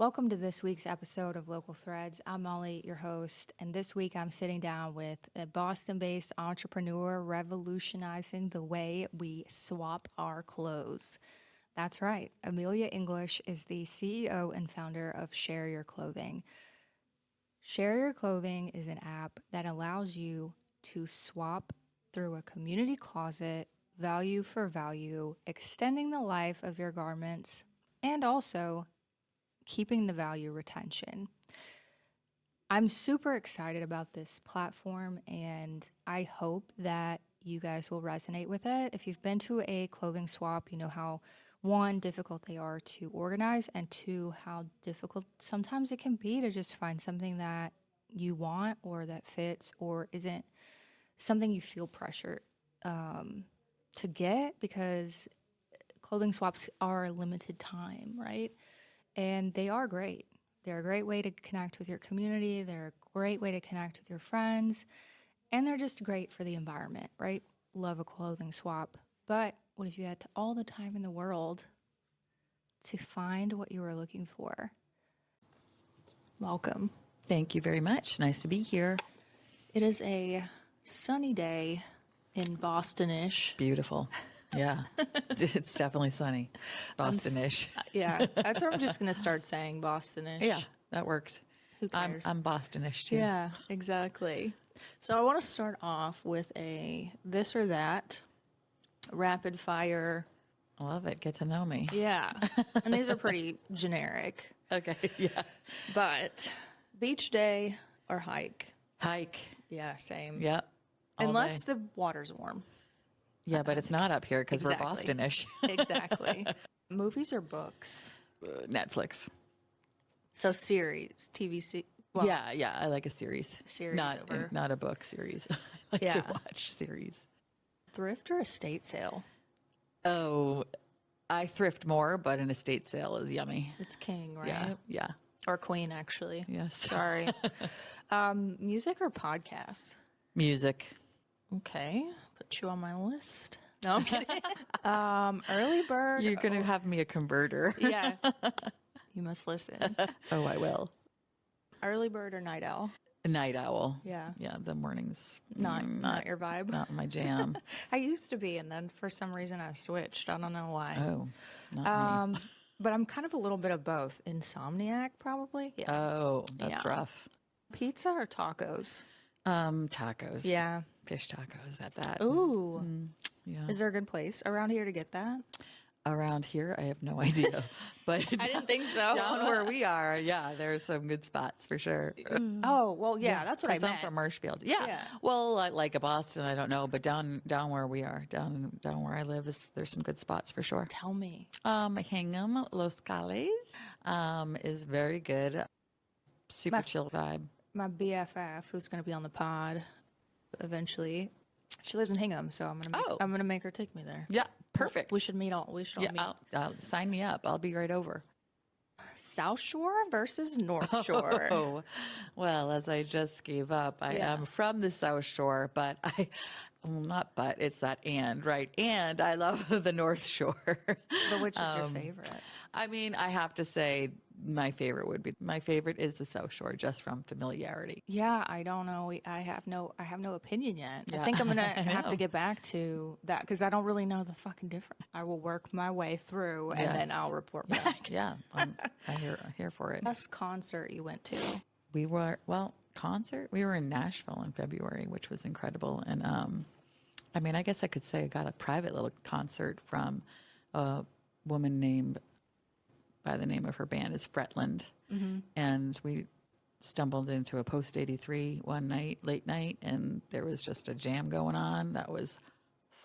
Welcome to this week's episode of Local Threads. I'm Molly, your host, and this week I'm sitting down with a Boston-based entrepreneur revolutionizing the way we swap our clothes. That's right. Amelia English is the CEO and founder of Share Your Clothing. Share Your Clothing is an app that allows you to swap through a community closet, value for value, extending the life of your garments, and also keeping the value retention. I'm super excited about this platform, and I hope that you guys will resonate with it. If you've been to a clothing swap, you know how, one, difficult they are to organize, and two, how difficult sometimes it can be to just find something that you want or that fits or isn't something you feel pressure to get, because clothing swaps are a limited time, right? And they are great. They're a great way to connect with your community. They're a great way to connect with your friends. And they're just great for the environment, right? Love a clothing swap. But what if you had all the time in the world to find what you were looking for? Welcome. Thank you very much. Nice to be here. It is a sunny day in Boston-ish. Beautiful. Yeah, it's definitely sunny. Boston-ish. Yeah, that's what I'm just going to start saying, Boston-ish. Yeah, that works. Who cares? I'm Boston-ish too. Yeah, exactly. So I want to start off with a this or that rapid fire. I love it. Get to know me. Yeah, and these are pretty generic. Okay, yeah. But beach day or hike? Hike. Yeah, same. Yep. all Unless day. the water's warm. Yeah, but it's not up here because Exactly. we're Boston-ish. Exactly. Movies or books? Netflix. So series, TV. Yeah, I like a series. Series not over- not a book series. I like Yeah. to watch series. Thrift or estate sale? Oh, I thrift more, but an estate sale is yummy. It's king, right? Yeah. Or queen, actually. Yes. Sorry. Music or podcasts? Music. Okay, put you on my list. No, I'm kidding. Early bird. You're going to have me a converter. Yeah. You must listen. Oh, I will. Early bird or night owl? A night owl. Yeah. Yeah, the mornings. Not your vibe. Not my jam. I used to be, and then for some reason I switched. I don't know why. Oh, not me. But I'm kind of a little bit of both. Insomniac, probably. Yeah. Oh, that's Yeah. rough. Pizza or tacos? Tacos. Yeah. Fish tacos at that. Ooh. Yeah. Is there a good place around here to get that? Around here, I have no idea. But I didn't think so. down where we are, yeah, there's some good spots for sure. Oh, well, yeah, that's what I 'Cause I'm meant. from Marshfield. Yeah. Yeah. Well, like a Boston, I don't know, but down where we are, down where I live, there's some good spots for sure. Tell me. Hingham Los Cales is very good. Super chill vibe. My BFF, who's going to be on the pod eventually, she lives in Hingham, so I'm gonna make her take me there. Yeah, perfect. We should meet all. We should all Yeah, meet. I'll sign me up. I'll be right over. South Shore versus North Shore. Oh, well, as I just gave up, I Yeah. am from the South Shore, but it's that and, right? And I love the North Shore. But which is your favorite? I mean, I have to say my favorite is the South Shore, just from familiarity. Yeah, I don't know. I have no opinion yet. I Yeah. think I'm gonna I have to know. get back to that because I don't really know the fucking difference. I will work my way through and then Yes. I'll report back. Yeah, I'm here for it. Best concert you went to? We were in Nashville in February, which was incredible. And I mean, I guess I could say I got a private little concert from a woman by the name of her band is Fretland. And we stumbled into a Post 83 one night, late night, and there was just a jam going on that was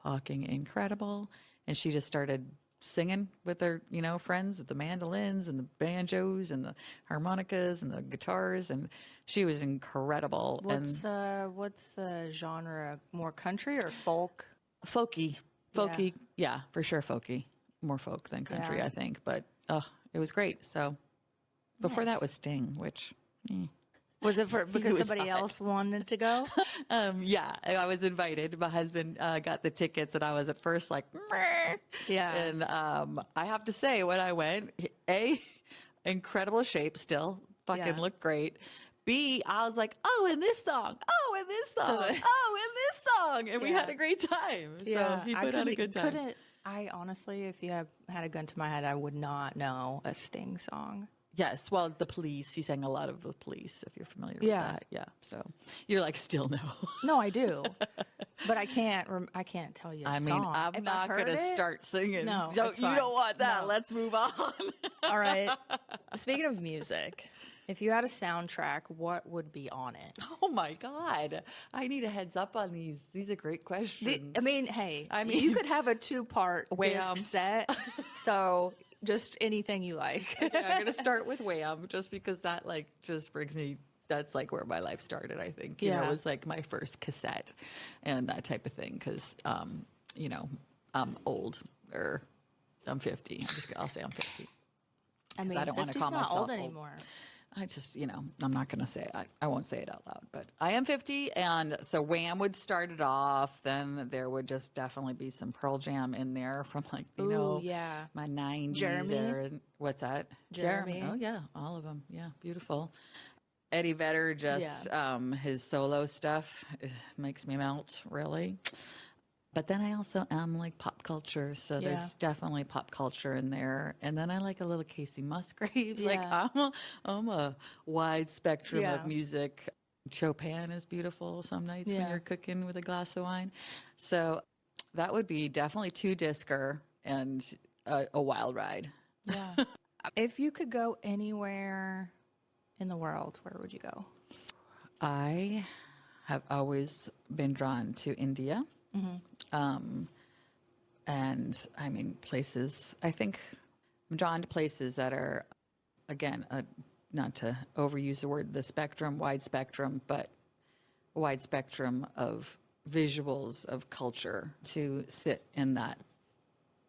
fucking incredible. And she just started singing with her, friends with the mandolins and the banjos and the harmonicas and the guitars, and she was incredible. What's the genre? More country or folk? Folky, yeah, for sure, folky. More folk than country, Yeah. I think. But it was great. So before Nice. that was Sting, which Was it because was somebody hot. else wanted to go? yeah, I was invited. My husband got the tickets, and I was at first like, meh. Yeah. And I have to say, when I went, incredible shape still, fucking Yeah. look great. B, I was like, oh, in this song, oh, in this song, oh, in this song, and we had Yeah. a great time. Yeah, So he I put on a couldn't, good time. couldn't. I honestly, if you had a gun to my head, I would not know a Sting song. Yes, well, the Police. He sang a lot of the Police, if you're familiar Yeah. with that. Yeah, so you're like, still no. No, I do, but I can't. I can't tell you. A I mean, song. I'm If I not heard going to it- start singing. No, so it's you fine. don't want that. No. Let's move on. All right. Speaking of music, if you had a soundtrack, what would be on it? Oh my God. I need a heads up on these. These are great questions. I mean, hey, I you mean- could have a 2-part Wham. disc set, so just anything you like. Yeah, I'm going to start with Wham just because that like just brings me, that's like where my life started, I think. You know, Yeah. it was like my first cassette and that type of thing because, you know, I'm old or I'm 50. I'll say I'm 50. I mean, I don't want to 50's call not myself old old. anymore. I just, you know, I'm not going to say it. I won't say it out loud, but I am 50. And so Wham would start it off. Then there would just definitely be some Pearl Jam in there from like, you know, yeah. my 90s. Jeremy? Era. What's that? Jeremy. Oh, yeah. All of them. Yeah. Beautiful. Eddie Vedder, just his solo stuff makes me melt, really. But then I also am like pop culture, so Yeah. there's definitely pop culture in there. And then I like a little Casey Musgraves. Yeah. Like I'm a wide spectrum Yeah. of music. Chopin is beautiful some nights when Yeah. you're cooking with a glass of wine. So that would be definitely 2-discer and a wild ride. Yeah. If you could go anywhere in the world, where would you go? I have always been drawn to India. And I mean, places, I think I'm drawn to places that are, again, not to overuse the word, the spectrum, wide spectrum, but a wide spectrum of visuals of culture to sit in that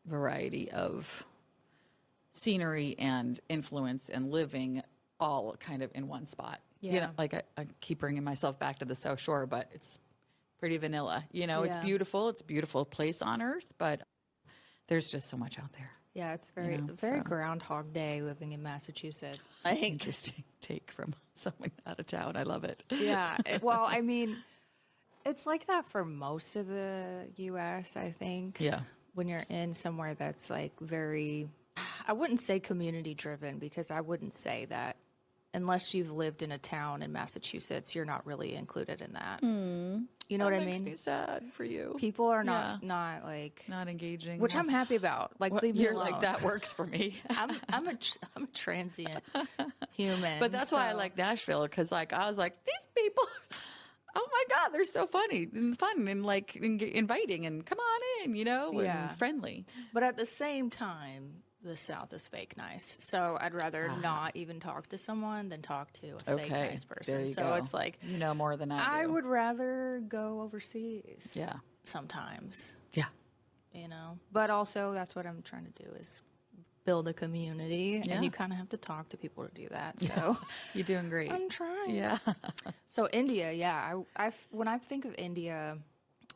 variety of scenery and influence and living all kind of in one spot. You Yeah. know, like I keep bringing myself back to the South Shore, but it's pretty vanilla. You know, it's Yeah. beautiful. It's a beautiful place on earth, but there's just so much out there. Yeah, it's very know, very so. Groundhog Day living in Massachusetts. I think. Interesting take from someone out of town. I love it. Yeah. Well, I mean, it's like that for most of the U.S., I think. Yeah. When you're in somewhere that's like very, I wouldn't say community driven because I wouldn't say that unless you've lived in a town in Massachusetts, you're not really included in that. You know what I Makes mean? me sad for you. People are Yeah. not like, Not engaging. which I'm happy about. Like, Well, leave me you're alone. like, that works for me. I'm a transient human. But that's why I so- like Nashville, because like I was like, these people, oh my God, they're so funny and fun and like inviting and come on in, you know, Yeah. and friendly. But at the same time, the South is fake nice. So I'd rather not even talk to someone than talk to a fake Okay, nice there person. you So go. it's like, You know more than I I do. would rather go overseas. Yeah. Sometimes, Yeah. you know. But also, that's what I'm trying to do is build a community, Yeah. and you kind of have to talk to people to do that. So You're doing great. I'm trying. Yeah. So India, yeah. When I think of India,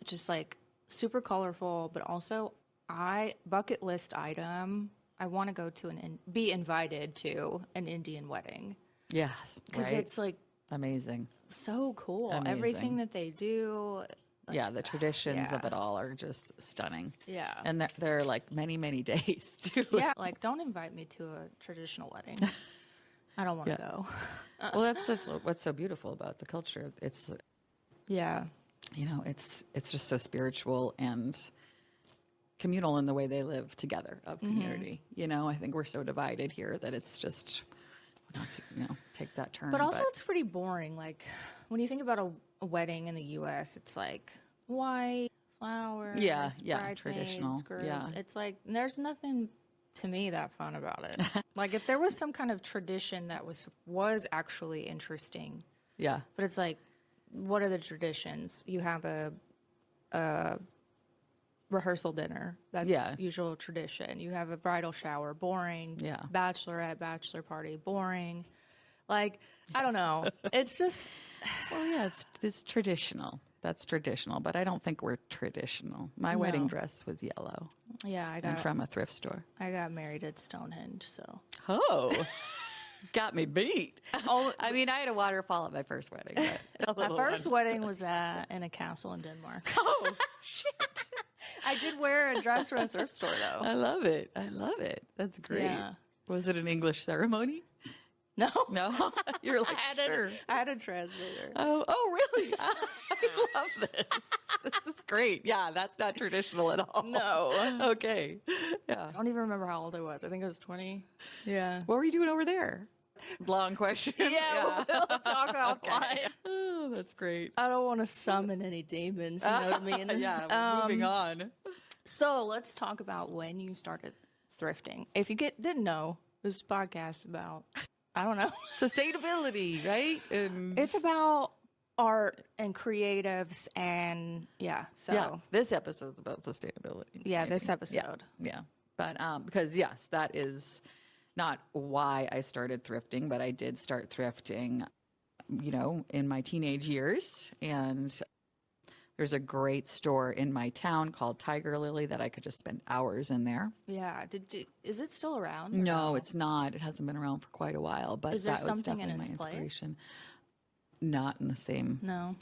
just like super colorful, but also bucket list item. I want to go to be invited to an Indian wedding Yeah. because Right. it's like Amazing. so cool. Amazing. Everything that they do. Yeah, the traditions of yeah. it all are just stunning. Yeah. And they're like many, many days too. Yeah, like don't invite me to a traditional wedding. I don't want to go. Well, that's just what's so beautiful about the culture. It's, Yeah. you know, it's just so spiritual and communal in the way they live together of community. You know, I think we're so divided here that it's just not to, you know, take that turn. But also, it's pretty boring. Like when you think about a wedding in the U.S., it's like white flowers, Yeah, bridesmaids, traditional, grooms. yeah. It's like there's nothing to me that fun about it. Like if there was some kind of tradition that was actually interesting, yeah. but it's like, what are the traditions? You have a rehearsal dinner. That's Yeah. usual tradition. You have a bridal shower, boring. Yeah. Bachelorette, bachelor party, boring. Like, I don't know. It's just, Well, yeah, it's traditional. That's traditional, but I don't think we're traditional. My wedding No. dress was yellow yeah, and from a thrift store. I got married at Stonehenge, so. Oh, Got me beat. Oh, I mean, I had a waterfall at my first wedding. But my first wedding was in a castle in Denmark. Oh, shit. I did wear a dress from a thrift store though. I love it. I love it. That's great. Yeah. Was it an English ceremony? No, No, you're like, sure. I had a translator. Oh, really? I love this. This is great. Yeah, that's not traditional at all. No. Okay. Yeah. I don't even remember how old I was. I think I was 20. Yeah. What were you doing over there? Long question. Yeah, we'll talk offline. Oh, that's great. I don't want to summon any demons, you know what I mean? Yeah, we're moving on. So let's talk about when you started thrifting. If you didn't know, this podcast about, I don't know. Sustainability, right? And It's about art and creatives and yeah. So yeah, this episode's about sustainability. yeah, maybe. this episode. Yeah. But because yes, that is not why I started thrifting, but I did start thrifting, you know, in my teenage years. And there's a great store in my town called Tiger Lily that I could just spend hours in there. Yeah. Is it still around? or No, it's not. It hasn't been around for quite a while, but Is there that was something in definitely my its place? inspiration. Not in the same No.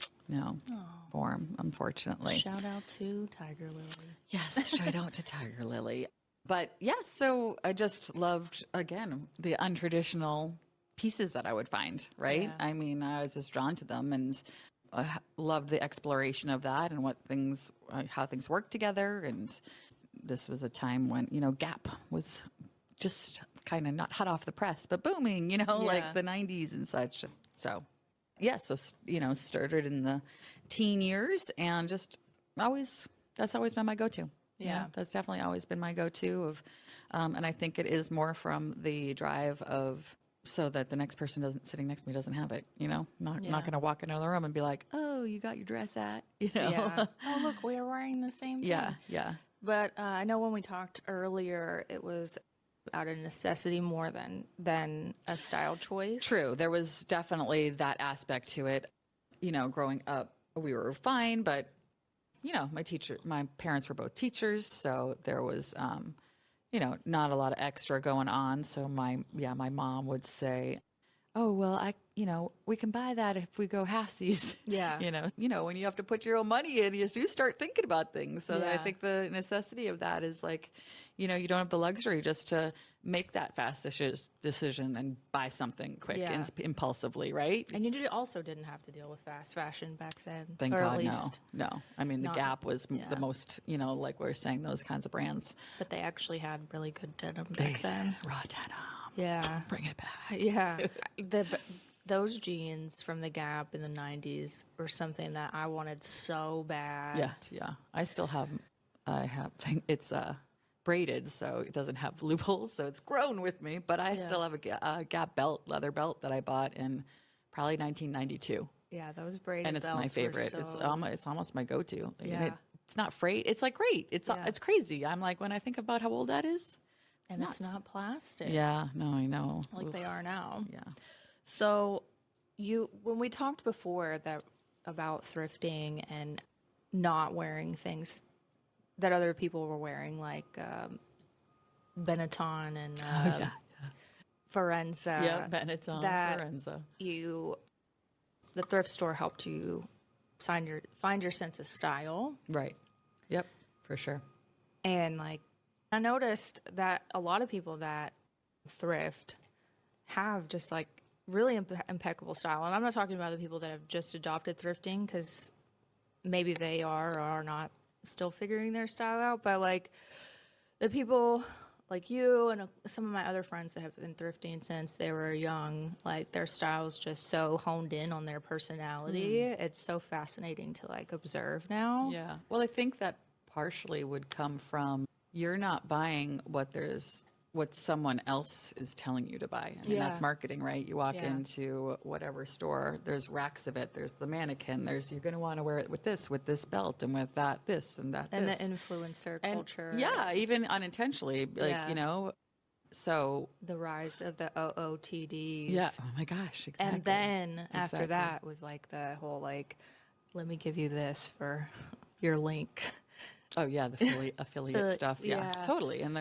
form, unfortunately. Shout out to Tiger Lily. Yes, shout out to Tiger Lily. But yes, so I just loved, again, the untraditional pieces that I would find, right? Yeah. I mean, I was just drawn to them and I loved the exploration of that and how things work together. And this was a time when, you know, Gap was just kind of not hot off the press, but booming, you know, like Yeah. the 90s and such. So, yeah, so, you know, started in the teen years and just that's always been my go-to. Yeah. That's definitely always been my go-to of, and I think it is more from the drive of so that the next person sitting next to me doesn't have it, you know, not going to walk into the room and be like, oh, you got your dress at, you know? Yeah. Oh, look, we are wearing the same thing. Yeah. Yeah. But I know when we talked earlier, it was out of necessity more than a style choice. True. There was definitely that aspect to it. You know, growing up, we were fine, but you know, my parents were both teachers, so there was, you know, not a lot of extra going on. So my mom would say, oh, well, we can buy that if we go halfsies. Yeah. you know, when you have to put your own money in, you do start thinking about things. So I Yeah. think the necessity of that is like, you know, you don't have the luxury just to make that fast decision and buy something quick Yeah. and impulsively, right? And you also didn't have to deal with fast fashion back then. Thank or God, at least, no. I mean, the not- Gap was yeah. the most, you know, like we were saying, those kinds of brands. But they actually had really good denim back then. Raw denim. Yeah. Bring it back. Yeah. Those jeans from the Gap in the 90s were something that I wanted so bad. Yeah. I think it's braided, so it doesn't have loopholes, so it's grown with me. But I still have a Gap leather belt that I bought in probably 1992, Yeah, those braided and it's belts my were favorite. so- It's almost my go-to. And Yeah. it's not freight. It's like great. It's Yeah. it's crazy. I'm like when I think about how old that is. and it's nuts. not plastic. Yeah. No, I know. Like they are now. Yeah. So when we talked before about thrifting and not wearing things that other people were wearing, like Benetton and Yeah. Forenza. Yeah. Benetton, that Forenza. The thrift store helped you find your sense of style. Right. Yep. For sure. And like, I noticed that a lot of people that thrift have just like really impeccable style. And I'm not talking about the people that have just adopted thrifting, because maybe they are or are not still figuring their style out. But like the people like you and some of my other friends that have been thrifting since they were young, like their style's just so honed in on their personality. It's so fascinating to like observe now. Yeah. Well, I think that partially would come from you're not buying what someone else is telling you to buy. I mean, that's Yeah. marketing, right? You walk Yeah. into whatever store, there's racks of it, there's the mannequin, you're going to want to wear it with this belt, and with that, this, and that, And this. the influencer And, culture. yeah, even unintentionally, like, Yeah. you know, so. The rise of the OOTDs. Yeah. Oh my gosh. Exactly. And then after Exactly. that was like the whole like, let me give you this for your link. Oh yeah, the affiliate stuff. Yeah, yeah. totally. And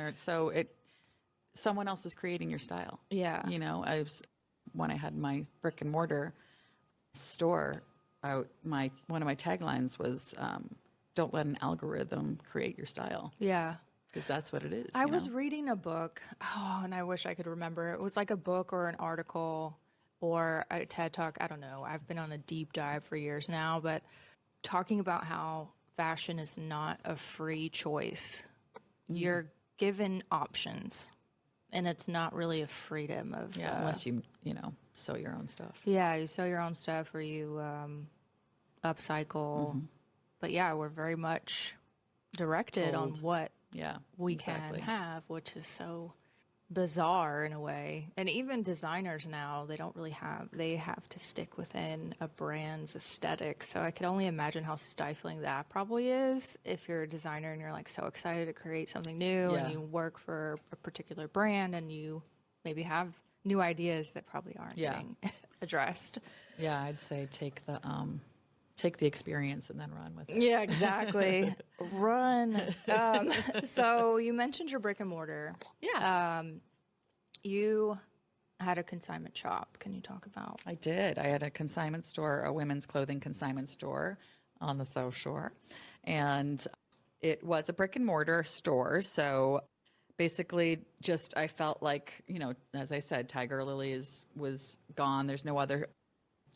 someone else is creating your style. Yeah. You know, when I had my brick and mortar store, one of my taglines was, don't let an algorithm create your style. Yeah. Because that's what it is. I you was know? reading a book, and I wish I could remember. It was like a book or an article or a TED Talk. I don't know. I've been on a deep dive for years now, but talking about how fashion is not a free choice. You're given options, and it's not really a freedom of. Yeah, unless you sew your own stuff. Yeah, you sew your own stuff or you upcycle. But yeah, we're very much directed on Told. what Yeah, we exactly. can have, which is so bizarre in a way. And even designers now, they have to stick within a brand's aesthetic. So I could only imagine how stifling that probably is if you're a designer and you're like so excited to create something new Yeah. and you work for a particular brand and you maybe have new ideas that probably aren't getting addressed. Yeah, I'd say take the experience and then run with it. Yeah, exactly. Run. So you mentioned your brick and mortar. Yeah. You had a consignment shop. Can you talk about? I did. I had a consignment store, a women's clothing consignment store on the South Shore. And it was a brick and mortar store. So basically just I felt like, as I said, Tiger Lily was gone. There's no other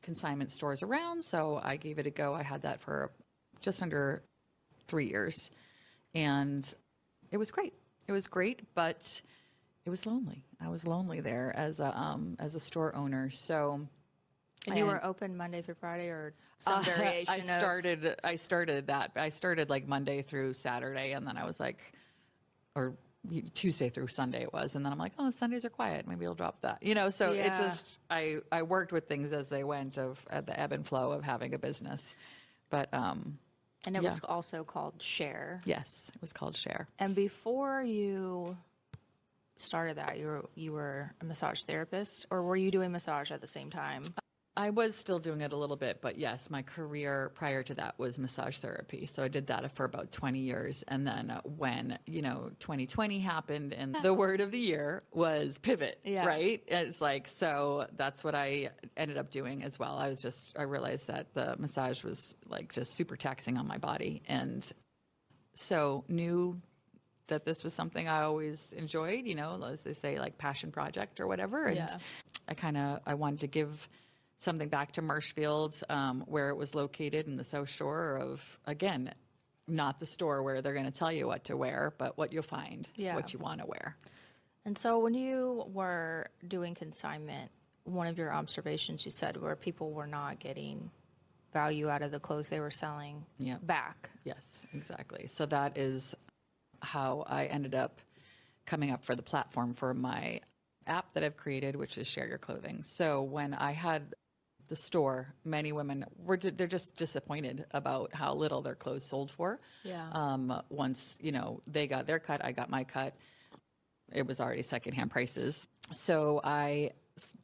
consignment stores around. So I gave it a go. I had that for just under 3 years. And it was great. It was great, but it was lonely. I was lonely there as a store owner. So, And you were open Monday through Friday or some variation I started that. I started like Monday through Saturday, and then I was like, or Tuesday through Sunday it was, and then I'm like, oh, Sundays are quiet. Maybe I'll drop that. So Yeah. it's just I worked with things as they went at the ebb and flow of having a business. But And it was also called Share. yes, it was called Share. And before you started that, you were a massage therapist, or were you doing massage at the same time? I was still doing it a little bit, but yes, my career prior to that was massage therapy. So I did that for about 20 years. And then when, 2020 happened and the word of the year was pivot, Yeah. right? It's like, so that's what I ended up doing as well. I realized that the massage was like just super taxing on my body. And so knew that this was something I always enjoyed, as they say, like passion project or whatever. And I wanted to give something back to Marshfield, where it was located in the South Shore of, again, not the store where they're going to tell you what to wear, but what you'll find, what you want to wear. And so when you were doing consignment, one of your observations you said were people were not getting value out of the clothes they were selling back. Yes, exactly. So that is how I ended up coming up for the platform for my app that I've created, which is Share Your Clothing. So when I had the store, many women they're just disappointed about how little their clothes sold for. Yeah. Once, they got their cut, I got my cut. It was already secondhand prices. So I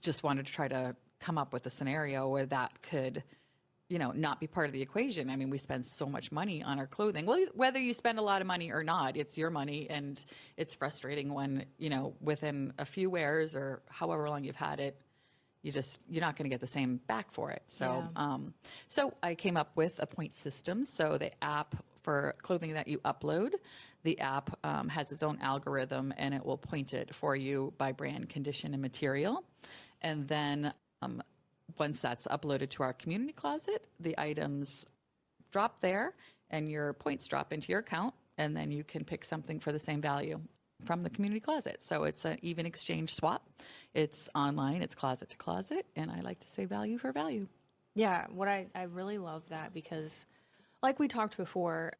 just wanted to try to come up with a scenario where that could, not be part of the equation. I mean, we spend so much money on our clothing. Well, whether you spend a lot of money or not, it's your money. And it's frustrating when, within a few wears or however long you've had it, you're not going to get the same back for it. So, so I came up with a point system. So the app for clothing that you upload, the app has its own algorithm and it will point it for you by brand, condition, and material. And then once that's uploaded to our community closet, the items drop there and your points drop into your account. And then you can pick something for the same value from the community closet. So it's an even exchange swap. It's online, it's closet to closet, and I like to say value for value. Yeah, I really love that because like we talked before,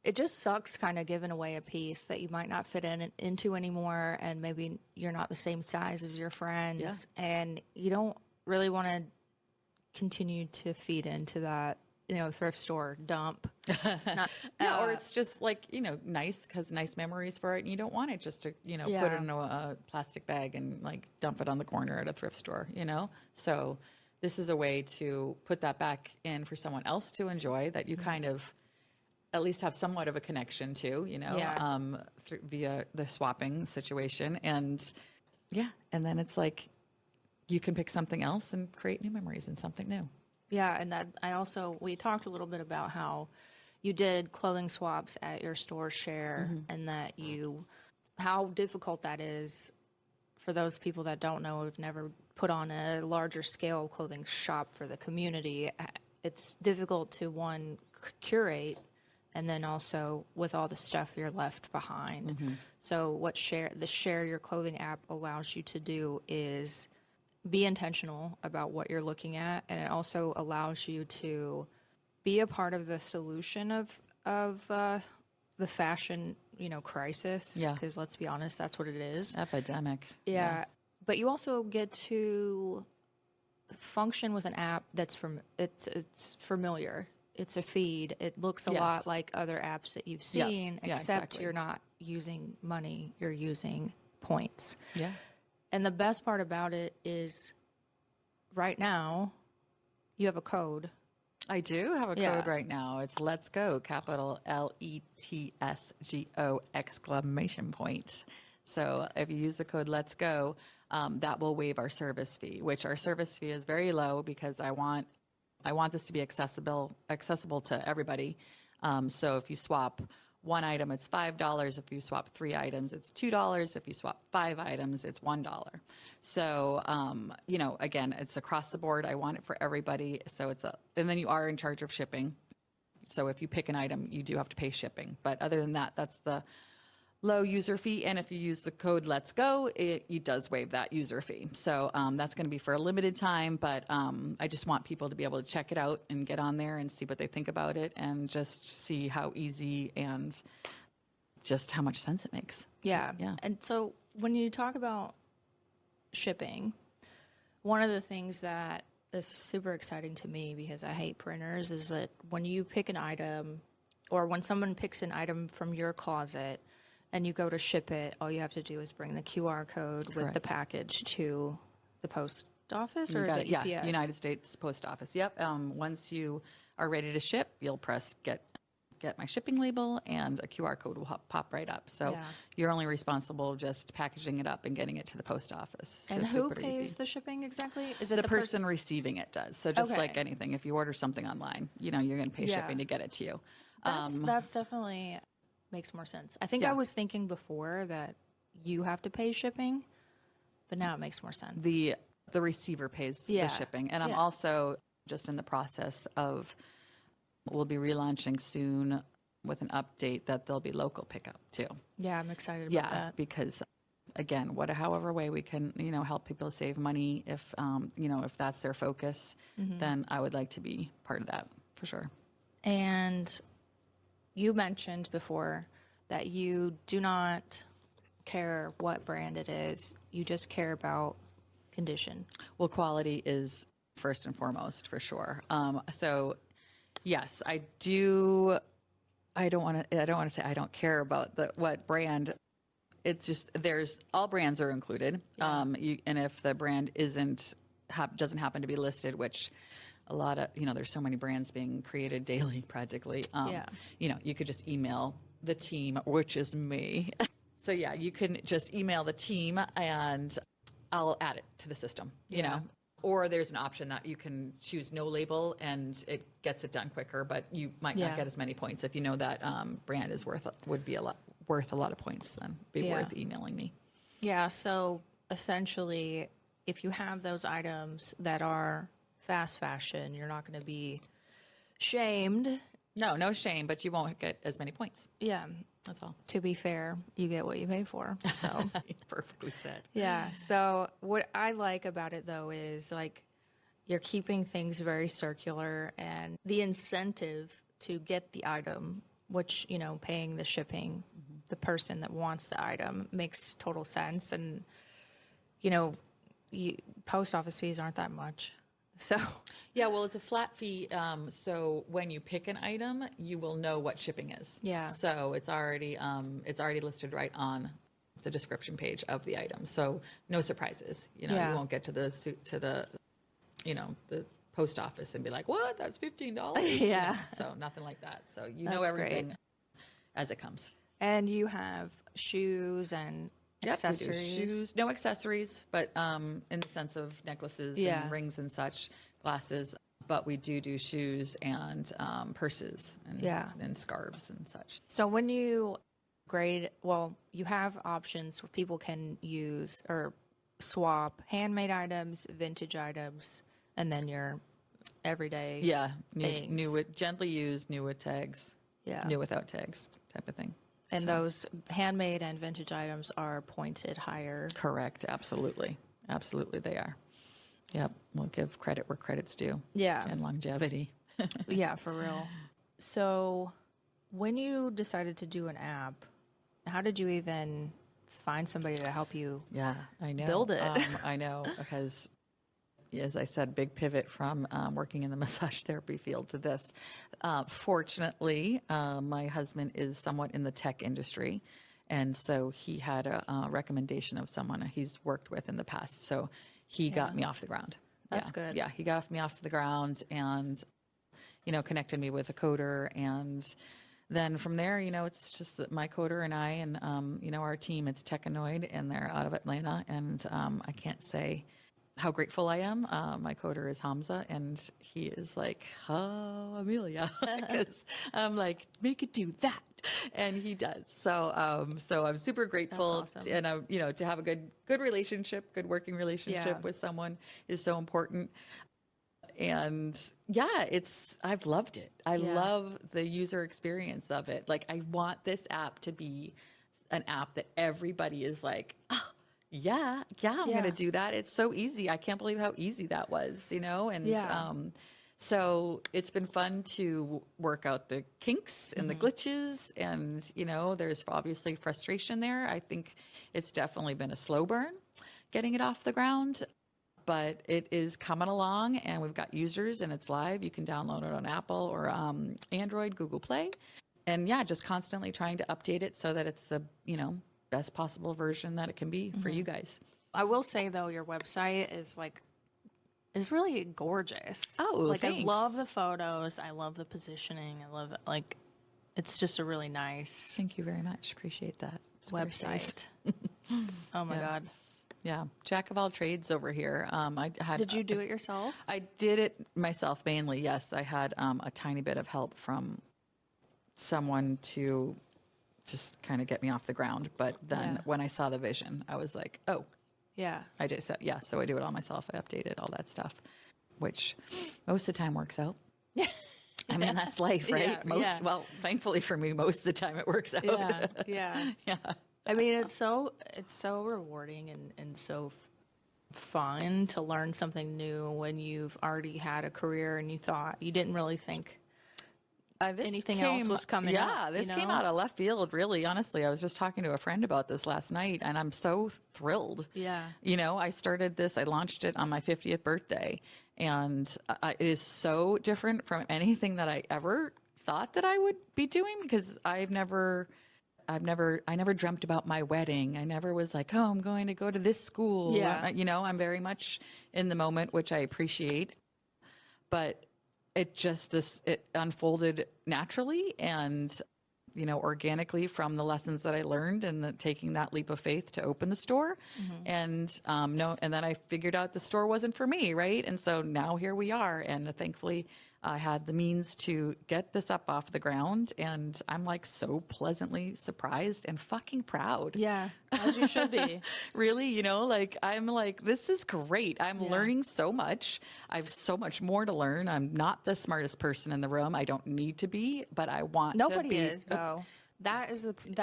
it just sucks kind of giving away a piece that you might not fit into anymore, and maybe you're not the same size as your friends, and you don't really want to continue to feed into that, thrift store dump. Or it's just like, nice because nice memories for it. And you don't want it just to, put it in a plastic bag and like dump it on the corner at a thrift store, So this is a way to put that back in for someone else to enjoy that you kind of at least have somewhat of a connection to, Yeah. via the swapping situation. And yeah, and then it's like you can pick something else and create new memories and something new. Yeah, and that we talked a little bit about how you did clothing swaps at your store share, and that how difficult that is for those people that don't know, who've never put on a larger scale clothing shop for the community. It's difficult to curate, and then also with all the stuff you're left behind. So what the Share Your Clothing app allows you to do is be intentional about what you're looking at, and it also allows you to be a part of the solution of the fashion crisis. Yeah. Because let's be honest, that's what it is. Epidemic. Yeah. But you also get to function with an app that's it's familiar. It's a feed. It looks a lot Yes. like other apps that you've Yeah. seen, Yeah, except exactly. you're not using money, you're using points. Yeah. And the best part about it is right now you have a code. I do have a Yeah. code right now. It's Let's Go, capital LETSGO exclamation point. So if you use the code Let's Go, that will waive our service fee, which our service fee is very low because I want this to be accessible to everybody. So if you swap one item, it's $5. If you swap 3 items, it's $2. If you swap 5 items, it's $1. So, again, it's across the board. I want it for everybody. So and then you are in charge of shipping. So if you pick an item, you do have to pay shipping. But other than that, that's the low user fee. And if you use the code Let's Go, it does waive that user fee. So that's going to be for a limited time, but I just want people to be able to check it out and get on there and see what they think about it and just see how easy and just how much sense it makes. Yeah. Yeah. And so when you talk about shipping, one of the things that is super exciting to me, because I hate printers, is that when you pick an item, or when someone picks an item from your closet and you go to ship it, all you have to do is bring the QR code with the Correct. package to the post office, or You is got it it. UPS? Yeah, United States Post Office. Yep. Once you are ready to ship, you'll press get my shipping label, and a QR code will pop right up. So Yeah. you're only responsible just packaging it up and getting it to the post office. So And who super pays easy. the shipping exactly? Is it The person receiving it does. So just like Okay. anything, if you order something online, you're going to pay Yeah. shipping to get it to you. That's definitely makes more sense. I think Yeah. I was thinking before that you have to pay shipping, but now it makes more sense. The receiver pays Yeah. the shipping. And I'm Yeah. also just in the process of, we'll be relaunching soon with an update that there'll be local pickup too. Yeah, I'm excited about Yeah, that. because again, however way we can, help people save money, if if that's their focus, then I would like to be part of that for sure. And you mentioned before that you do not care what brand it is. You just care about condition. Well, quality is first and foremost for sure. So yes, I do. I don't want to say I don't care about what brand. It's just all brands are included. Yeah. And if the brand doesn't happen to be listed, which a lot of, there's so many brands being created daily practically. Yeah. You could just email the team, which is me. So yeah, you can just email the team and I'll add it to the system, you know. Or there's an option that you can choose no label and it gets it done quicker, but you might not get as many points. If you know that brand is worth a lot of points, then be worth emailing me. Yeah, so essentially, if you have those items that are fast fashion, you're not going to be shamed. No shame, but you won't get as many points. Yeah. That's all. To be fair, you get what you pay for. So, Perfectly said. yeah. So, what I like about it though is like you're keeping things very circular, and the incentive to get the item, which, paying the shipping, the person that wants the item, makes total sense. And, post office fees aren't that much. So, Yeah, well, it's a flat fee. So when you pick an item, you will know what shipping is. Yeah. So it's already listed right on the description page of the item. So no surprises. You Yeah. won't get to the post office and be like, what? That's $15. Yeah. So nothing like that. So you That's know everything great. as it comes. And you have shoes and Yep, accessories. we do shoes, no accessories, but in the sense of necklaces Yeah. and rings and such, glasses. But we do shoes and purses and scarves and such. So when you you have options where people can use or swap handmade items, vintage items, and then your everyday Yeah, things. gently used, new with tags, Yeah. new without tags type of thing. And those handmade and vintage items are pointed higher. Correct, absolutely. Absolutely they are. Yep, we'll give credit where credit's due. Yeah. And longevity. Yeah, for real. So when you decided to do an app, how did you even find somebody to help you? Yeah, I know. Build it. I know, because as I said, big pivot from working in the massage therapy field to this. Fortunately, my husband is somewhat in the tech industry. And so he had a recommendation of someone he's worked with in the past. So he got me off the ground. That's good. Yeah, he got me off the ground and, connected me with a coder. And then from there, it's just that my coder and I and, our team, it's Techanoid, and they're out of Atlanta. And I can't say how grateful I am. My coder is Hamza, and he is like, oh, Amelia, because I'm like, make it do that. And he does. So I'm super grateful. That's awesome. And I'm, to have a good relationship, good working relationship with someone is so important. And yeah, I've loved it. I love the user experience of it. Like, I want this app to be an app that everybody is like, oh, I'm going to do that. It's so easy. I can't believe how easy that was, And so it's been fun to work out the kinks and the glitches, and, there's obviously frustration there. I think it's definitely been a slow burn getting it off the ground, but it is coming along, and we've got users, and it's live. You can download it on Apple or Android, Google Play. And just constantly trying to update it so that it's the, best possible version that it can be for you guys. I will say though, your website is really gorgeous. Oh, I thanks. love the photos. I love the positioning. I love it. It's just a really nice Thank you very much. Appreciate that. website. Oh my God. Yeah. Jack of all trades over here. Did you do it yourself? I did it myself mainly. Yes. I had a tiny bit of help from someone to just kind of get me off the ground. But then when I saw the vision, I was like, oh, Yeah. I did. So, so I do it all myself. I updated all that stuff, which most of the time works out. I mean, that's life, right? Well, thankfully for me, most of the time it works out. Yeah. I mean, it's so rewarding and so fun to learn something new when you've already had a career and you didn't really think anything else was coming up. Yeah, this came out of left field, really, honestly. I was just talking to a friend about this last night, and I'm so thrilled. Yeah. I launched it on my 50th birthday, and it is so different from anything that I ever thought that I would be doing, because I never dreamt about my wedding. I never was like, oh, I'm going to go to this school. Yeah. I'm very much in the moment, which I appreciate, but it unfolded naturally and, organically from the lessons that I learned and taking that leap of faith to open the store. And, and then I figured out the store wasn't for me. Right. And so now here we are. And thankfully I had the means to get this up off the ground, and I'm like so pleasantly surprised and fucking proud. Yeah. As you should be. Really, I'm like, this is great. I'm learning so much. I have so much more to learn. I'm not the smartest person in the room. I don't need to be, but I want to be. Nobody is, though. That is the thing.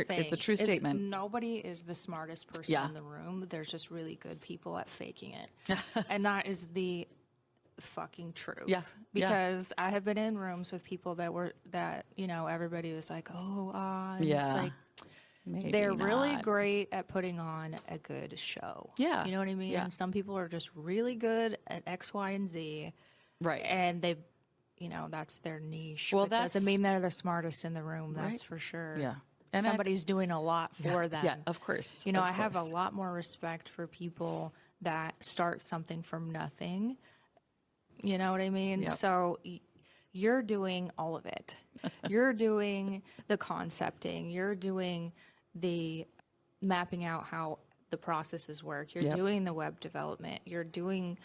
It's a true statement. Nobody is the smartest person in the room. There's just really good people at faking it. And that is the fucking truth. Yeah. Because I have been in rooms with people that everybody was like, and it's like, Maybe they're not. really great at putting on a good show. Yeah. You know what I mean? Yeah. Some people are just really good at X, Y, and Z. Right. And they've, that's their niche. Well, But doesn't mean they're the smartest in the room. That's for sure. Yeah. And somebody's doing a lot for them. Yeah, of course. I have a lot more respect for people that start something from nothing. You know what I mean? Yep. So you're doing all of it. You're doing the concepting. You're doing the mapping out how the processes work. You're Yep. doing the web development. You're doing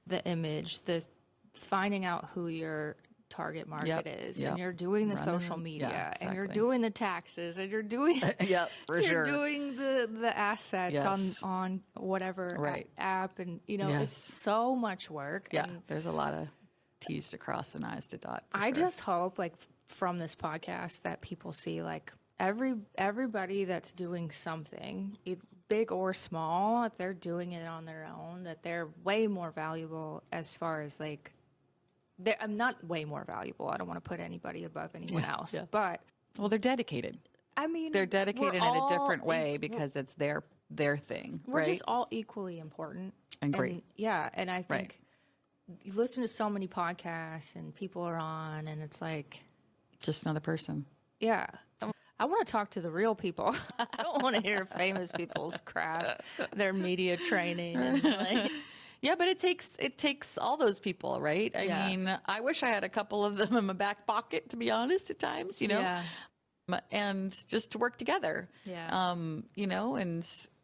the image, the finding out who your target market Yep. is, Yep. and you're doing the Running social them. media, Yeah, and you're exactly. doing the taxes, and you're doing Yep, for you're sure. doing the assets Yes. on whatever Right. app, and it's Yes. so much work. Yeah, And there's a lot of T's to cross and I's to dot. For I sure. just hope, like, from this podcast, that people see, like, everybody that's doing something, big or small, if they're doing it on their own, that they're way more valuable as far as, like, I'm not way more valuable. I don't want to put anybody above anyone else, yeah. but Well, they're dedicated. I mean, They're dedicated in we're a different all way because it's their thing, we're right? just all equally important And great. Yeah, and I think Right. you listen to so many podcasts and people are on, and it's like, Just another person. yeah, I want to talk to the real people. I don't want to hear famous people's crap, their media training, and like, Yeah, but it takes all those people, right? I Yeah. mean, I wish I had a couple of them in my back pocket, to be honest, at times, Yeah. and just to work together. Yeah.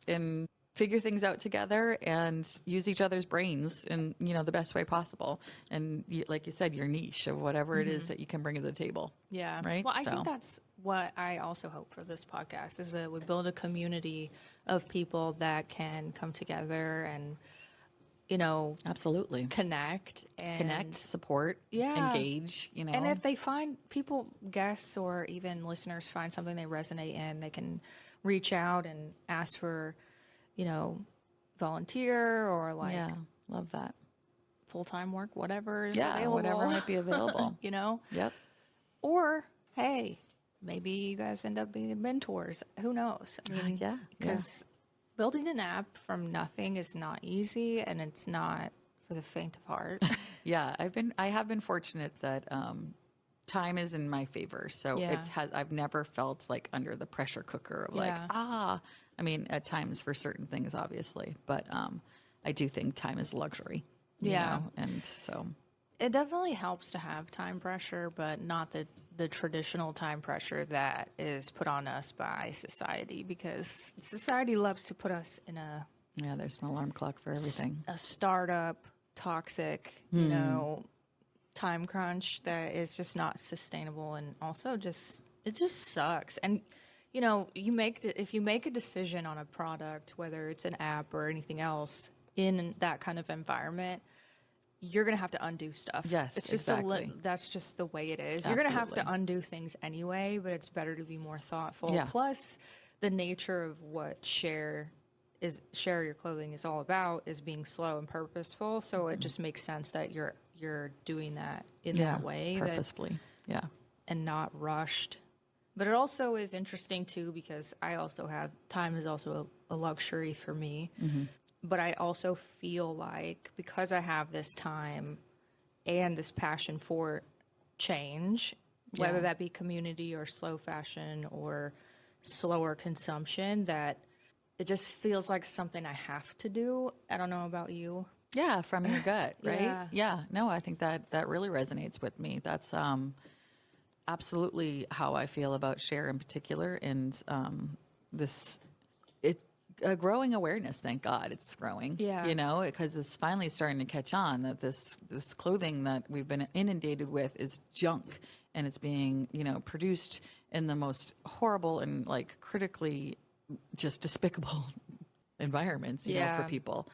And figure things out together and use each other's brains in, the best way possible. And like you said, your niche of whatever it is that you can bring to the table. Yeah. Right? Well, I So- think that's what I also hope for this podcast is that we build a community of people that can come together and, Absolutely. connect and Connect, support, Yeah. engage, And if they find people, guests or even listeners find something they resonate in, they can reach out and ask for, volunteer or like yeah, love that. full-time work, whatever is Yeah, available. whatever might be available. Yep. Or, hey, maybe you guys end up being mentors. Who knows? I mean, yeah, because building an app from nothing is not easy, and it's not for the faint of heart. Yeah, I have been fortunate that time is in my favor. So Yeah. I've never felt like under the pressure cooker of like, Yeah. I mean, at times for certain things, obviously, but I do think time is a luxury. you Yeah. know, and so It definitely helps to have time pressure, but not the traditional time pressure that is put on us by society, because society loves to put us in yeah, there's an alarm clock for everything. a startup, toxic, time crunch that is just not sustainable, and also it just sucks. And if you make a decision on a product, whether it's an app or anything else in that kind of environment, you're going to have to undo stuff. Yes, it's just exactly. that's just the way it is. You're going to have to Absolutely. undo things anyway, but it's better to be more thoughtful. Yeah. Plus, the nature of what share your clothing is all about is being slow and purposeful. So it just makes sense that you're doing that in Yeah, that way purposefully. Yeah. and not rushed. But it also is interesting too, because I also have time is also a luxury for me. But I also feel like because I have this time and this passion for change, whether Yeah. that be community or slow fashion or slower consumption, that it just feels like something I have to do. I don't know about you. Yeah, from your gut, right? Yeah. Yeah. No, I think that really resonates with me. That's absolutely how I feel about share in particular, and a growing awareness. Thank God it's growing. Yeah. Because it's finally starting to catch on that this clothing that we've been inundated with is junk, and it's being produced in the most horrible and like critically just despicable environments, for Yeah. people.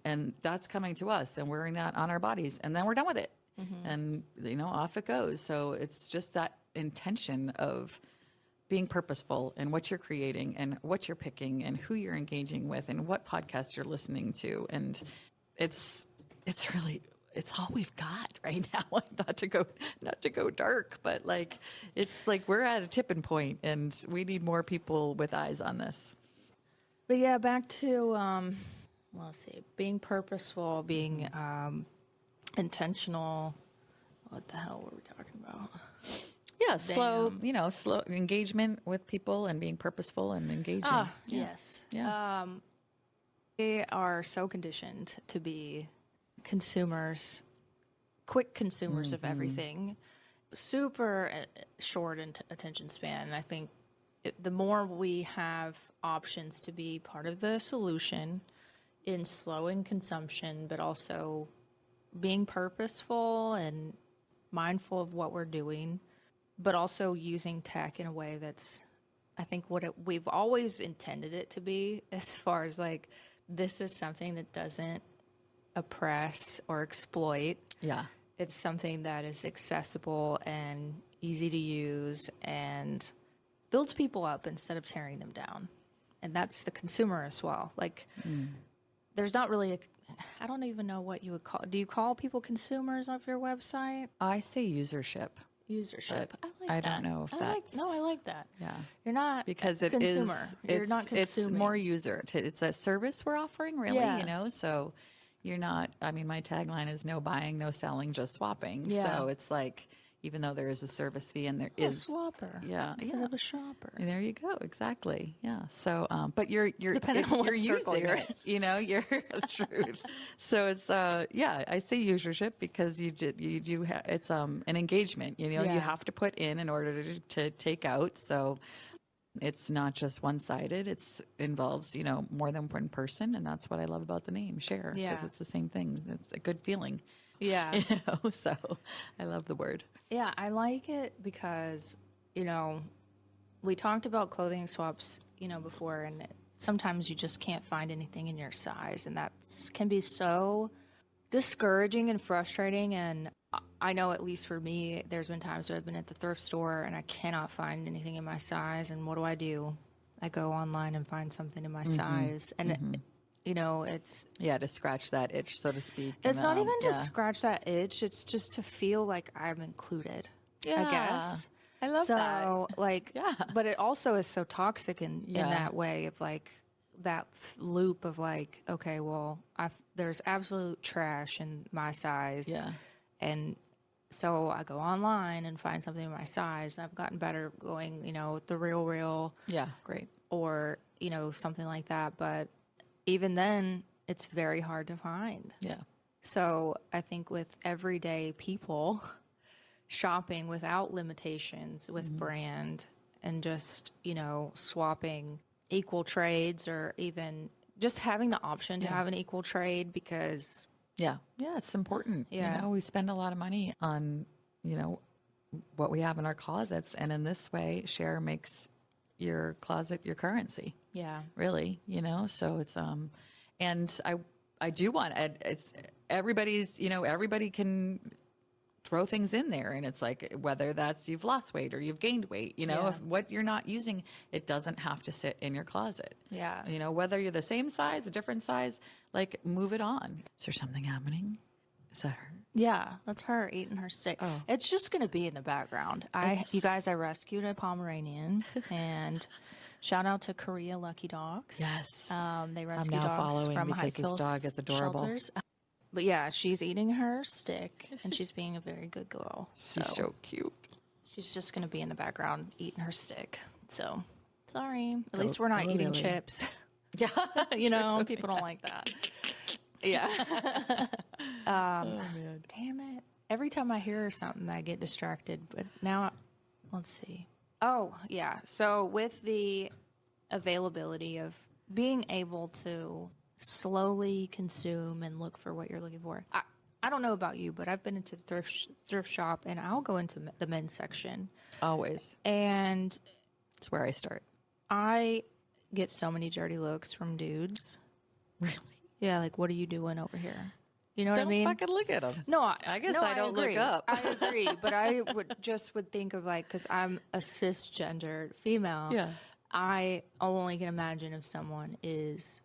And that's coming to us, and wearing that on our bodies, and then we're done with it. And, off it goes. So it's just that intention of being purposeful in what you're creating and what you're picking and who you're engaging with and what podcasts you're listening to. And it's all we've got right now. not to go dark, but it's like we're at a tipping point, and we need more people with eyes on this. But yeah, back to let's see, being purposeful, being intentional. What the hell were we talking about? Yeah, slow engagement with people and being purposeful and engaging. Yes. Yeah. We are so conditioned to be consumers quick consumers of everything, super short attention span. And I think the more we have options to be part of the solution in slowing consumption, but also being purposeful and mindful of what we're doing, but also using tech in a way that's, I think, we've always intended it to be, as far as like, this is something that doesn't oppress or exploit. Yeah. It's something that is accessible and easy to use and builds people up instead of tearing them down. And that's the consumer as well. Like, there's not really I don't even know what you would call. Do you call people consumers of your website? I say usership. Usership. I don't know if that's... No, I like that. Yeah. You're not because a it consumer. is, You're not consuming. it's more user. It's a service we're offering, really, Yeah. you know? So you're not, I mean, my tagline is no buying, no selling, just swapping. Yeah. So it's like, even though there is a service fee and there A is... swapper. Yeah. Instead of a shopper. There you go. Exactly. Yeah. So, but you're Depending on what you're circle using you're it, you know, you're the truth. So it's, yeah, I say usership because you do have, it's, an engagement, you know, Yeah. you have to put in order to take out. So it's not just one-sided. It's involves, you know, more than one person. And that's what I love about the name Share. Yeah. Because it's the same thing. It's a good feeling, Yeah. you know, so I love the word. Yeah, I like it because, you know, we talked about clothing swaps, you know, before, and sometimes you just can't find anything in your size, and that can be so discouraging and frustrating. And I know, at least for me, there's been times where I've been at the thrift store and I cannot find anything in my size, and what do? I go online and find something in my size, and you know, it's... Yeah, to scratch that itch, so to speak. It's not even to yeah. scratch that itch. It's just to feel like I'm included, Yeah. I guess. I love that. So, like, Yeah. but it also is so toxic in that way of, like, that loop of, like, okay, well, there's absolute trash in my size. Yeah. And so I go online and find something in my size. I've gotten better going, you know, with the Real Yeah, great. or, you know, something like that. But even then, it's very hard to find. Yeah. So I think with everyday people shopping without limitations, with brand, and just, you know, swapping equal trades, or even just having the option to have an equal trade, because... Yeah. Yeah, it's important. Yeah. You know, we spend a lot of money on, you know, what we have in our closets. And in this way, Share makes your closet your currency. Yeah. Really, you know? So it's, and I do want, it's everybody's, you know, everybody can throw things in there, and it's like, whether that's you've lost weight or you've gained weight, you know, Yeah. if what you're not using, it doesn't have to sit in your closet. Yeah. You know, whether you're the same size, a different size, like, move it on. Is there something happening? Is that her? Yeah, that's her eating her steak. Oh. It's just going to be in the background. You guys, I rescued a Pomeranian, and shout out to Korea Lucky Dogs. Yes. They rescue now dogs following from because this Highfield dog is adorable. shelters. But yeah, she's eating her stick, and she's being a very good girl. She's so cute. She's just going to be in the background eting her stick. So, sorry. At least we're not go eating Lily. chips. Yeah. You know, people don't like that. Yeah. Oh, man. Damn it. Every time I hear something, I get distracted. But now, let's see. Oh, yeah. So with the availability of being able to slowly consume and look for what you're looking for. I don't know about you, but I've been into the thrift shop, and I'll go into the men's section. Always. And It's where I start. I get so many dirty looks from dudes. Really? Yeah, like, what are you doing over here? You know what Don't I mean? fucking look at them. No, I guess no, I don't look agree. up. I agree, but I would think of, like, because I'm a cisgendered female. Yeah. I only can imagine if someone is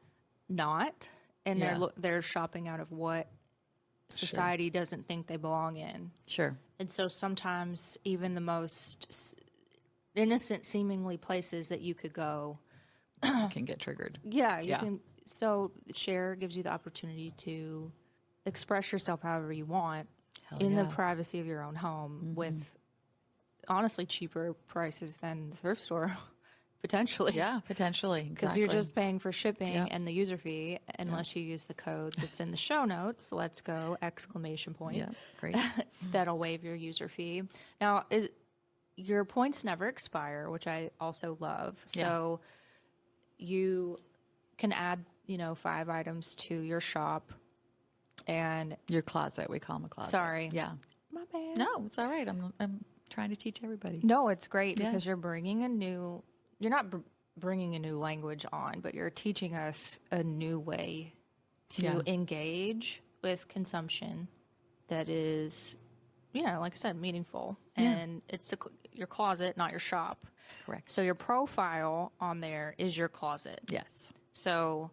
not, and Yeah. they're shopping out of what society doesn't think they belong in. Sure. And so sometimes even the most innocent seemingly places that you could go, Can get triggered. yeah, you Yeah. can. So Share gives you the opportunity to express yourself however you want Hell in the yeah. privacy of your own home, with honestly cheaper prices than the thrift store potentially. Yeah, potentially. Because you're just paying for shipping Yep. and the user fee, unless you use the code that's in the show notes. Let's go! Exclamation point. Yeah, great. That'll waive your user fee. Now, your points never expire, which I also love. So you can add, 5 items to your shop, and Your closet, we call them a closet. Sorry. Yeah. my bad. No, it's all right. I'm trying to teach everybody. No, it's great Yeah. because you're not bringing a new language on, but you're teaching us a new way to engage with consumption that is, like I said, meaningful. And it's your closet, not your shop. Correct. So your profile on there is your closet. Yes. So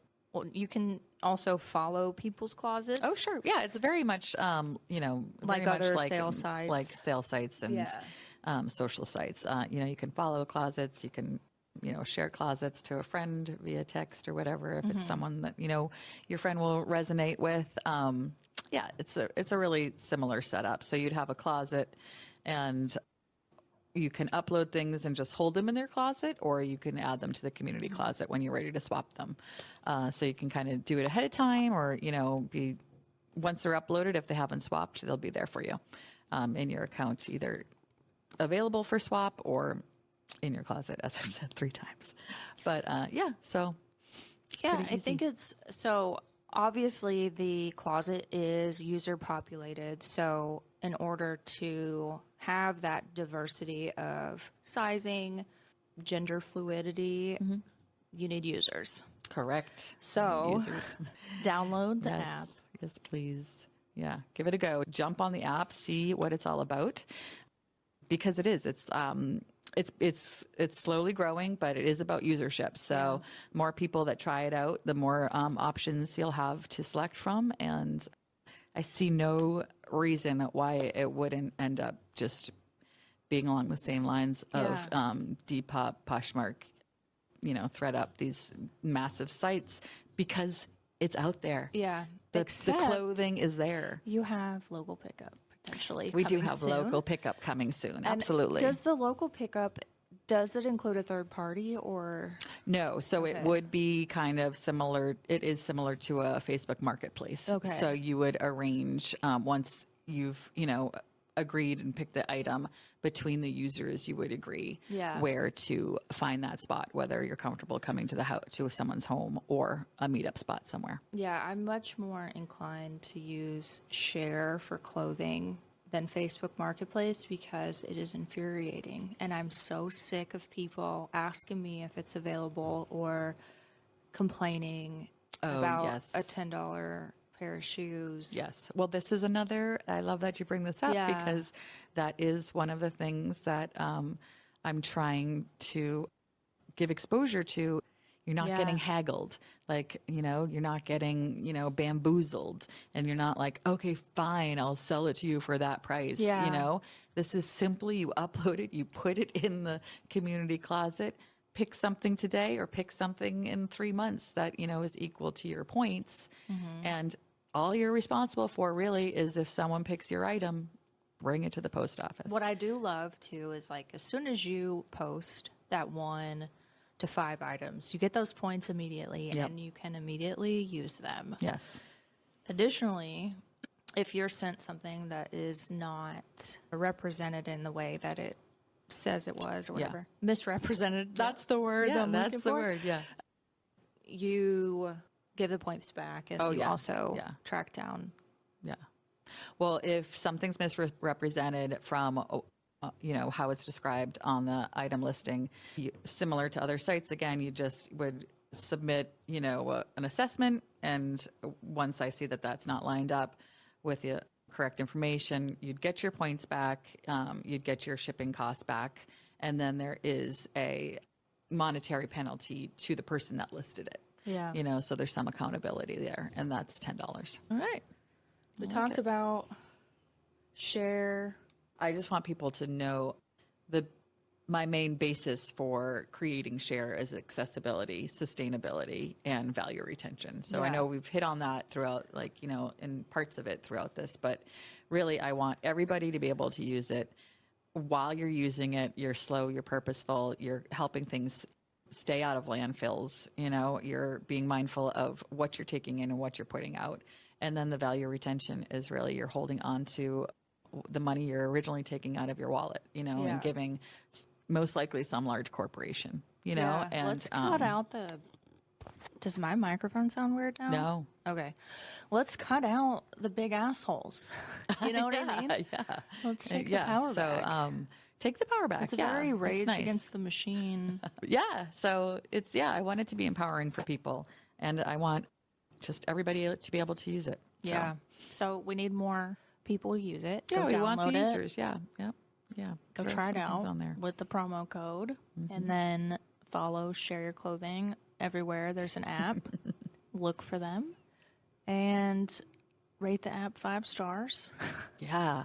you can also follow people's closets. Oh, sure. Yeah, it's very much, Like very other much sale sites. like sale sites and social sites. You can follow closets. You can, share closets to a friend via text or whatever if it's someone that your friend will resonate with. Yeah, it's a really similar setup. So you'd have a closet, and you can upload things and just hold them in their closet, or you can add them to the community closet when you're ready to swap them. So you can kind of do it ahead of time, or, once they're uploaded, if they haven't swapped, they'll be there for you in your account, either available for swap or in your closet, as I've said 3 times. But so I think it's so obviously the closet is user populated. So in order to have that diversity of sizing, gender fluidity, you need users. correct. So Users. download the app. Yes, please. Yeah, give it a go. Jump on the app, see what it's all about, because it is. It's slowly growing, but it is about usership. So more people that try it out, the more options you'll have to select from. And I see no reason why it wouldn't end up just being along the same lines of Depop, Poshmark, ThreadUp, these massive sites, because it's out there. Yeah. The clothing is there. You have local pickup potentially. We do coming have soon. local pickup coming soon. And Absolutely. Does the local pickup, does it include a third party or? No, so it would be kind of similar. It is similar to a Facebook marketplace. Okay. So you would arrange once you've, agreed and picked the item between the users, you would agree where to find that spot, whether you're comfortable coming to the house, to someone's home, or a meetup spot somewhere. Yeah, I'm much more inclined to use Share for clothing than Facebook Marketplace because it is infuriating. And I'm so sick of people asking me if it's available or complaining about a $10 pair of shoes. Yes. Well, this is another, I love that you bring this up because that is one of the things that I'm trying to give exposure to. You're not getting haggled. Like, you're not getting, bamboozled, and you're not like, okay, fine, I'll sell it to you for that price. This is simply, you upload it, you put it in the community closet, pick something today or pick something in 3 months that, is equal to your points. And all you're responsible for really is if someone picks your item, bring it to the post office. What I do love too is like as soon as you post that 1 to 5 items, you get those points immediately and you can immediately use them. Yes. Additionally, if you're sent something that is not represented in the way that it says it was or whatever, misrepresented, that's the word I'm looking for. word, You give the points back and you also track down. Yeah. Well, if something's misrepresented from, how it's described on the item listing, similar to other sites, again, you just would submit, an assessment. And once I see that that's not lined up with the correct information, you'd get your points back, you'd get your shipping costs back. And then there is a monetary penalty to the person that listed it. Yeah. So there's some accountability there, and that's $10. All right. We talked about Share. I just want people to know my main basis for creating Share is accessibility, sustainability, and value retention. So I know we've hit on that throughout, in parts of it throughout this, but really I want everybody to be able to use it. While you're using it, you're slow, you're purposeful, you're helping things stay out of landfills. You know, you're being mindful of what you're taking in and what you're putting out. And then the value retention is really you're holding on to the money you're originally taking out of your wallet, you know, Yeah. and giving most likely some large corporation, you know. Yeah. And Let's cut out the. Does my microphone sound weird now? no. Okay. Let's cut out the big assholes. You know what I mean? Yeah. Let's take the power back. Take the power back. It's yeah, very Rage nice. Against the Machine. Yeah. So I want it to be empowering for people, and I want just everybody to be able to use it. Yeah. So we need more people to use it. Yeah, Go we want the download it. users. Yeah. Go Throw try it some things out on there. with the promo code, and then follow Share Your Clothing everywhere. There's an app. Look for them, and rate the app 5 stars. Yeah.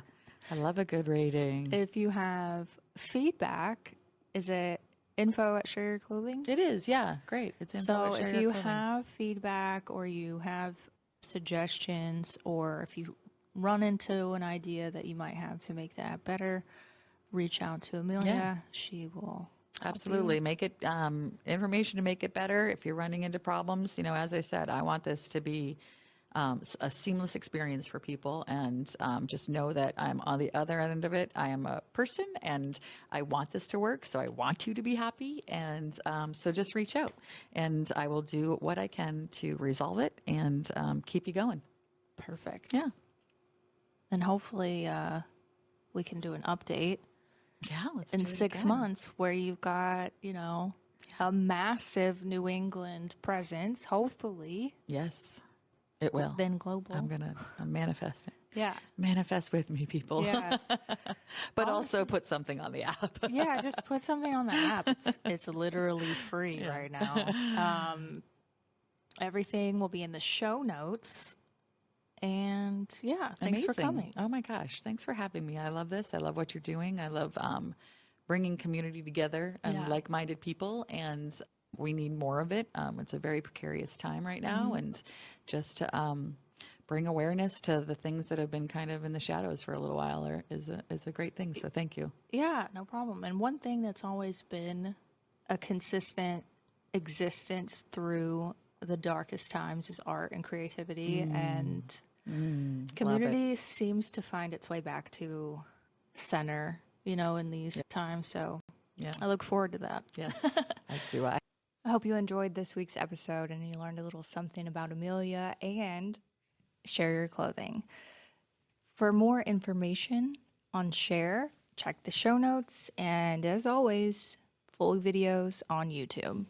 I love a good rating. If you have feedback, is it info at Share Your Clothing? It is. Yeah. Great. It's info So at Share if Your you Clothing. have feedback or you have suggestions, or if you run into an idea that you might have to make the app better, reach out to Amelia. Yeah. She will Absolutely. Make it information to make it better. If you're running into problems, you know, as I said, I want this to be a seamless experience for people, and just know that I'm on the other end of it. I am a person, and I want this to work. So I want you to be happy, and so just reach out, and I will do what I can to resolve it and keep you going. Perfect. Yeah. And hopefully we can do an update Yeah. Let's in do it 6 again. months where you've got, you know, a massive New England presence, hopefully, Yes, it will. then global. I'm manifesting. Yeah. Manifest with me, people. Yeah. But also put something on the app. Yeah, just put something on the app. It's literally free right now. Everything will be in the show notes. And yeah, thanks for Amazing. coming. Oh my gosh. Thanks for having me. I love this. I love what you're doing. I love bringing community together and Yeah. like-minded people. And we need more of it. It's a very precarious time right now. And just to bring awareness to the things that have been kind of in the shadows for a little while is a great thing. So thank you. Yeah, no problem. And one thing that's always been a consistent existence through the darkest times is art and creativity. And community seems to find its way back to center, you know, in these times. So Yeah. I look forward to that. Yes. As do I. I hope you enjoyed this week's episode and you learned a little something about Amelia and Share Your Clothing. For more information on Share, check the show notes. And as always, full videos on YouTube.